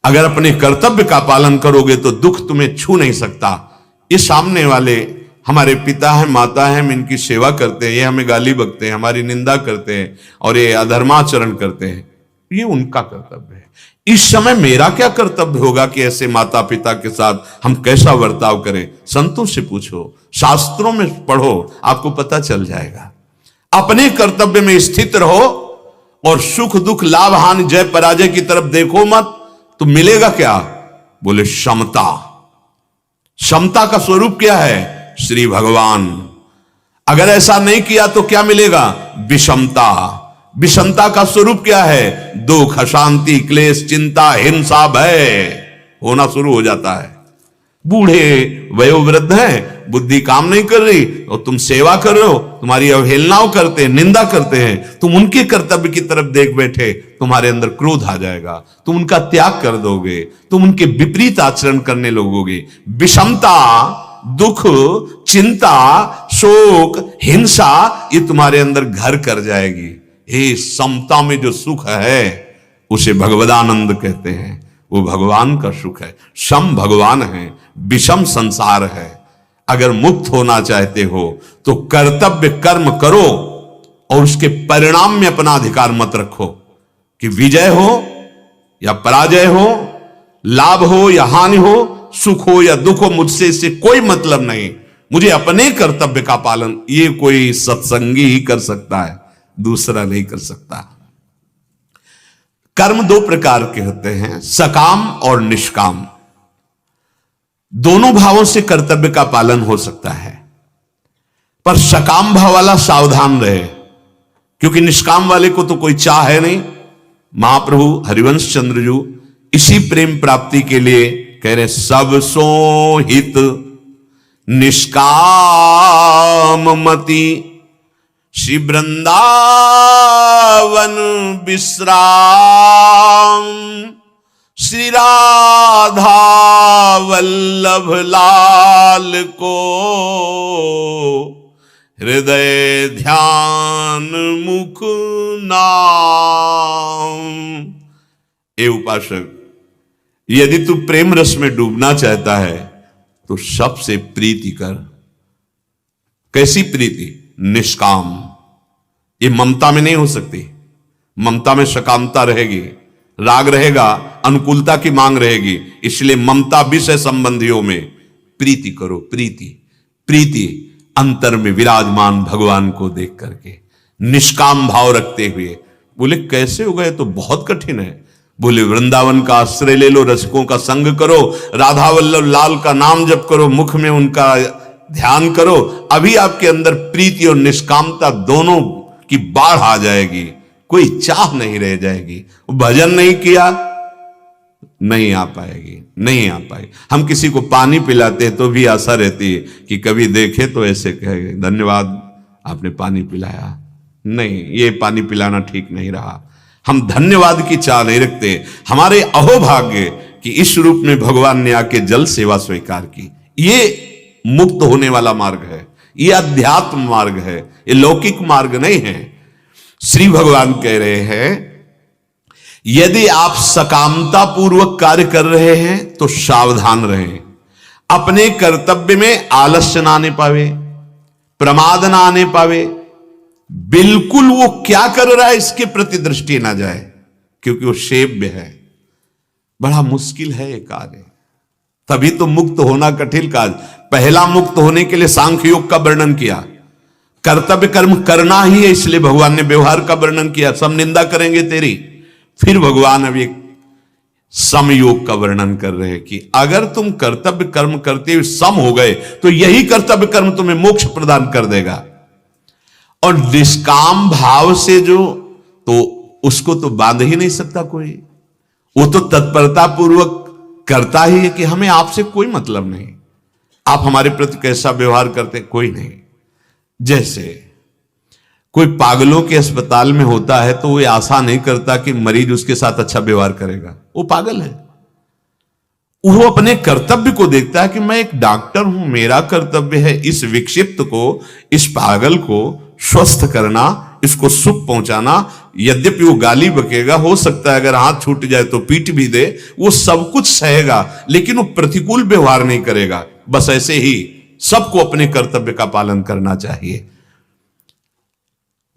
अगर अपने कर्तव्य का पालन करोगे तो दुख तुम्हें छू नहीं सकता। ये सामने वाले हमारे पिता हैं, माता हैं, हम इनकी सेवा करते हैं, ये हमें गाली बकते हैं, हमारी निंदा करते हैं और ये अधर्माचरण करते हैं, ये उनका कर्तव्य है। इस समय मेरा क्या कर्तव्य होगा कि ऐसे माता पिता के साथ हम कैसा बर्ताव करें? संतों से पूछो, शास्त्रों में पढ़ो, आपको पता चल जाएगा। अपने कर्तव्य में स्थित रहो और सुख दुख लाभ हानि जय पराजय की तरफ देखो मत। तो मिलेगा क्या? बोले समता। समता का स्वरूप क्या है? श्री भगवान। अगर ऐसा नहीं किया तो क्या मिलेगा? विषमता। विषमता का स्वरूप क्या है? दुख, अशांति, क्लेश, चिंता, हिंसा, भय होना शुरू हो जाता है। बूढ़े वयोवृद्ध हैं, बुद्धि काम नहीं कर रही और तुम सेवा कर रहे हो, तुम्हारी अवहेलनाओं करते हैं, निंदा करते हैं, तुम उनके कर्तव्य की तरफ देख बैठे, तुम्हारे अंदर क्रोध आ जाएगा, तुम उनका त्याग कर दोगे, तुम उनके विपरीत आचरण करने लगोगे। विषमता, दुख, चिंता, शोक, हिंसा ये तुम्हारे अंदर घर कर जाएगी। हे, समता में जो सुख है उसे भगवदानंद कहते हैं, वो भगवान का सुख है। सम भगवान है, विषम संसार है। अगर मुक्त होना चाहते हो तो कर्तव्य कर्म करो और उसके परिणाम में अपना अधिकार मत रखो कि विजय हो या पराजय हो, लाभ हो या हानि हो, सुख हो या दुख हो, मुझसे इससे कोई मतलब नहीं। मुझे अपने कर्तव्य का पालन, ये कोई सत्संगी ही कर सकता है, दूसरा नहीं कर सकता। कर्म दो प्रकार के होते हैं, सकाम और निष्काम। दोनों भावों से कर्तव्य का पालन हो सकता है, पर सकाम भाव वाला सावधान रहे, क्योंकि निष्काम वाले को तो कोई चाह है नहीं। महाप्रभु हरिवंश चंद्र जी इसी प्रेम प्राप्ति के लिए कह रहे, सब सो हित निष्काम मति, श्री वृंदावन विश्राम, श्री राधा वल्लभ लाल को हृदय ध्यान मुख नाम। ए उपासक, यदि तू प्रेम रस में डूबना चाहता है तो सबसे प्रीति कर। कैसी प्रीति? निष्काम। ये ममता में नहीं हो सकती। ममता में सकामता रहेगी, राग रहेगा, अनुकूलता की मांग रहेगी। इसलिए ममता विषय संबंधियों में प्रीति करो। प्रीति, प्रीति अंतर में विराजमान भगवान को देख करके निष्काम भाव रखते हुए। बोले कैसे हो गए? तो बहुत कठिन है। बोले वृंदावन का आश्रय ले लो, रसिकों का संग करो, राधा वल्लभ लाल का नाम जप करो, मुख में उनका ध्यान करो, अभी आपके अंदर प्रीति और निष्कामता दोनों की बाढ़ आ जाएगी। कोई चाह नहीं रह जाएगी। भजन नहीं किया, नहीं आ पाएगी, नहीं आ पाएगी। हम किसी को पानी पिलाते हैं तो भी आशा रहती है कि कभी देखे तो ऐसे कहे, धन्यवाद आपने पानी पिलाया। नहीं, ये पानी पिलाना ठीक नहीं रहा। हम धन्यवाद की चाह नहीं रखते। हमारे अहोभाग्य कि इस रूप में भगवान ने आके जल सेवा स्वीकार की। ये मुक्त होने वाला मार्ग है, ये अध्यात्म मार्ग है, ये लौकिक मार्ग नहीं है। श्री भगवान कह रहे हैं, यदि आप सकामता पूर्वक कार्य कर रहे हैं तो सावधान रहें। अपने कर्तव्य में आलस्य ना आने पावे, प्रमाद ना आने पावे। बिल्कुल वो क्या कर रहा है इसके प्रति दृष्टि ना जाए, क्योंकि वो सेव्य है। बड़ा मुश्किल है ये कार्य, तभी तो मुक्त होना कठिन काज। पहला मुक्त होने के लिए सांख्य योग का वर्णन किया। कर्तव्य कर्म करना ही है, इसलिए भगवान ने व्यवहार का वर्णन किया। सब निंदा करेंगे तेरी। फिर भगवान अब एक समयोग का वर्णन कर रहे हैं कि अगर तुम कर्तव्य कर्म करते हुए सम हो गए तो यही कर्तव्य कर्म तुम्हें मोक्ष प्रदान कर देगा। और निष्काम भाव से जो, तो उसको तो बांध ही नहीं सकता कोई। वो तो तत्परता पूर्वक करता ही है कि हमें आपसे कोई मतलब नहीं, आप हमारे प्रति कैसा व्यवहार करते कोई नहीं। जैसे कोई पागलों के अस्पताल में होता है तो वो आशा नहीं करता कि मरीज उसके साथ अच्छा व्यवहार करेगा, वो पागल है। वो अपने कर्तव्य को देखता है कि मैं एक डॉक्टर हूं, मेरा कर्तव्य है इस विक्षिप्त को, इस पागल को स्वस्थ करना, इसको सुख पहुंचाना। यद्यपि वो गाली बकेगा, हो सकता है अगर हाथ छूट जाए तो पीट भी दे, वो सब कुछ सहेगा, लेकिन वो प्रतिकूल व्यवहार नहीं करेगा। बस ऐसे ही सबको अपने कर्तव्य का पालन करना चाहिए।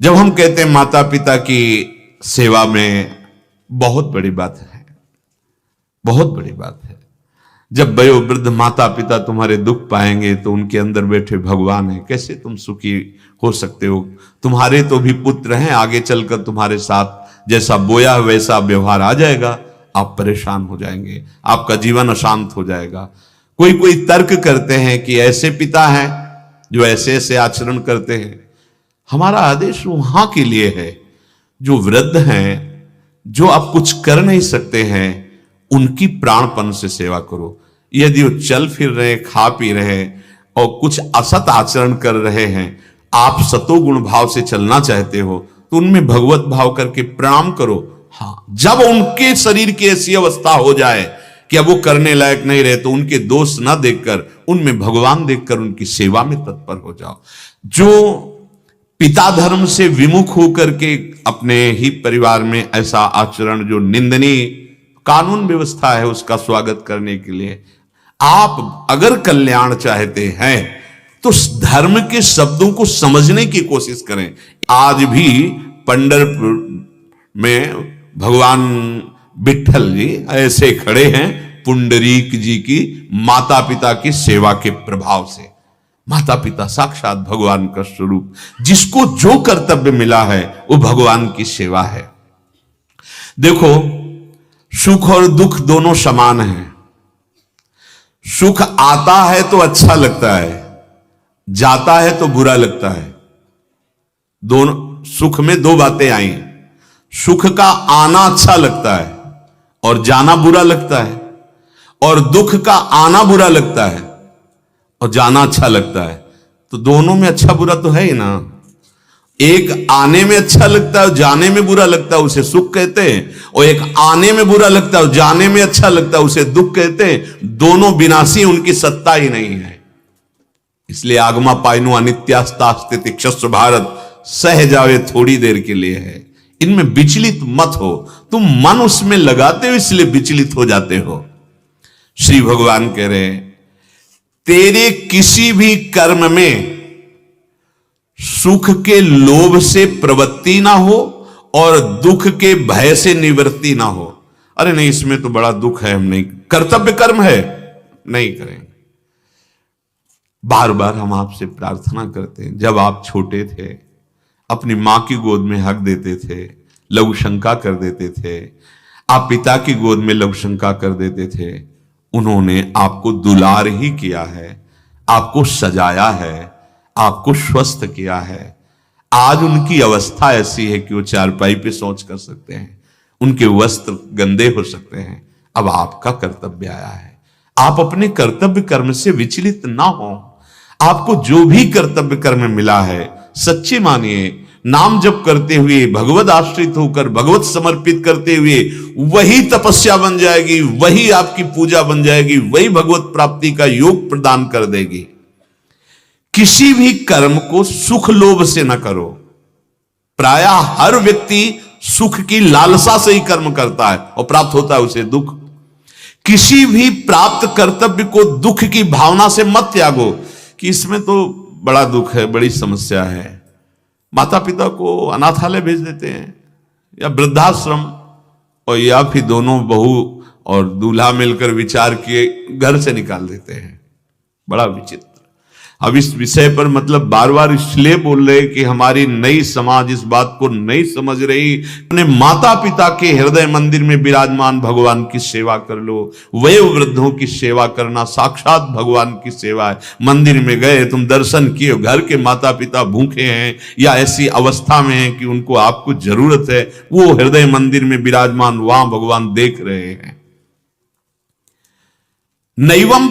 जब हम कहते हैं माता पिता की सेवा में, बहुत बड़ी बात है, बहुत बड़ी बात है। जब वयोवृद्ध माता पिता तुम्हारे दुख पाएंगे तो उनके अंदर बैठे भगवान है, कैसे तुम सुखी हो सकते हो? तुम्हारे तो भी पुत्र हैं, आगे चलकर तुम्हारे साथ जैसा बोया वैसा व्यवहार आ जाएगा, आप परेशान हो जाएंगे, आपका जीवन अशांत हो जाएगा। कोई कोई तर्क करते हैं कि ऐसे पिता हैं जो ऐसे ऐसे आचरण करते हैं। हमारा आदेश वहां के लिए है जो वृद्ध हैं, जो आप कुछ कर नहीं सकते हैं, उनकी प्राणपन से सेवा करो। यदि वो चल फिर रहे, खा पी रहे और कुछ असत आचरण कर रहे हैं, आप सतोगुण भाव से चलना चाहते हो तो उनमें भगवत भाव करके प्रणाम करो। हाँ, जब उनके शरीर की ऐसी अवस्था हो जाए कि अब वो करने लायक नहीं रहे तो उनके दोष ना देखकर, उनमें भगवान देखकर उनकी सेवा में तत्पर हो जाओ। जो पिता धर्म से विमुख होकर के अपने ही परिवार में ऐसा आचरण जो निंदनीय, कानून व्यवस्था है उसका स्वागत करने के लिए, आप अगर कल्याण चाहते हैं तो धर्म के शब्दों को समझने की कोशिश करें। आज भी पंढरपुर में भगवान विठल जी ऐसे खड़े हैं पुंडरीक जी की माता पिता की सेवा के प्रभाव से। माता पिता साक्षात भगवान का स्वरूप, जिसको जो कर्तव्य मिला है वो भगवान की सेवा है। देखो, सुख और दुख दोनों समान हैं। सुख आता है तो अच्छा लगता है, जाता है तो बुरा लगता है। दोनों सुख में दो बातें आई, सुख का आना अच्छा लगता है और जाना बुरा लगता है, और दुख का आना बुरा लगता है और जाना अच्छा लगता है। तो दोनों में अच्छा बुरा तो है ही ना। एक आने में अच्छा लगता है और जाने में बुरा लगता है, उसे सुख कहते हैं, और एक आने में बुरा लगता है और जाने में अच्छा लगता है, उसे दुख कहते हैं। दोनों विनाशी, उनकी सत्ता ही नहीं है। इसलिए आगमा पाइनो अनित्यास्ता स्थिति क्षस्व भारत, सह जावे थोड़ी देर के लिए है। इनमें विचलित मत हो, तुम मन उसमें लगाते हो इसलिए विचलित हो जाते हो। श्री भगवान कह रहे हैं, तेरे किसी भी कर्म में सुख के लोभ से प्रवृत्ति ना हो और दुख के भय से निवृत्ति ना हो। अरे नहीं, इसमें तो बड़ा दुख है, हम नहीं, कर्तव्य कर्म है, नहीं करेंगे। बार बार हम आपसे प्रार्थना करते हैं, जब आप छोटे थे अपनी मां की गोद में हक देते थे, लघु शंका कर देते थे, आप पिता की गोद में लघु शंका कर देते थे, उन्होंने आपको दुलार ही किया है, आपको सजाया है, आपको स्वस्थ किया है। आज उनकी अवस्था ऐसी है कि वो चारपाई पे शौच कर सकते हैं, उनके वस्त्र गंदे हो सकते हैं। अब आपका कर्तव्य आया है, आप अपने कर्तव्य कर्म से विचलित ना हो। आपको जो भी कर्तव्य कर्म मिला है सच्चे मानिए, नाम जप करते हुए, भगवत आश्रित होकर, भगवत समर्पित करते हुए, वही तपस्या बन जाएगी, वही आपकी पूजा बन जाएगी, वही भगवत प्राप्ति का योग प्रदान कर देगी। किसी भी कर्म को सुख लोभ से न करो। प्रायः हर व्यक्ति सुख की लालसा से ही कर्म करता है और प्राप्त होता है उसे दुख। किसी भी प्राप्त कर्तव्य को दुख की भावना से मत त्यागो कि इसमें तो बड़ा दुख है, बड़ी समस्या है। माता पिता को अनाथालय भेज देते हैं या वृद्धाश्रम, और या फिर दोनों बहू और दूल्हा मिलकर विचार किए घर से निकाल देते हैं। बड़ा विचित्र। अब इस विषय पर मतलब बार बार इसलिए बोल रहे कि हमारी नई समाज इस बात को नहीं समझ रही। अपने माता पिता के हृदय मंदिर में विराजमान भगवान की सेवा कर लो। वयोवृद्धों की सेवा करना साक्षात भगवान की सेवा है। मंदिर में गए, तुम दर्शन किए, घर के माता पिता भूखे हैं या ऐसी अवस्था में हैं कि उनको आपको जरूरत है, वो हृदय मंदिर में विराजमान, वहां भगवान देख रहे हैं। नैवम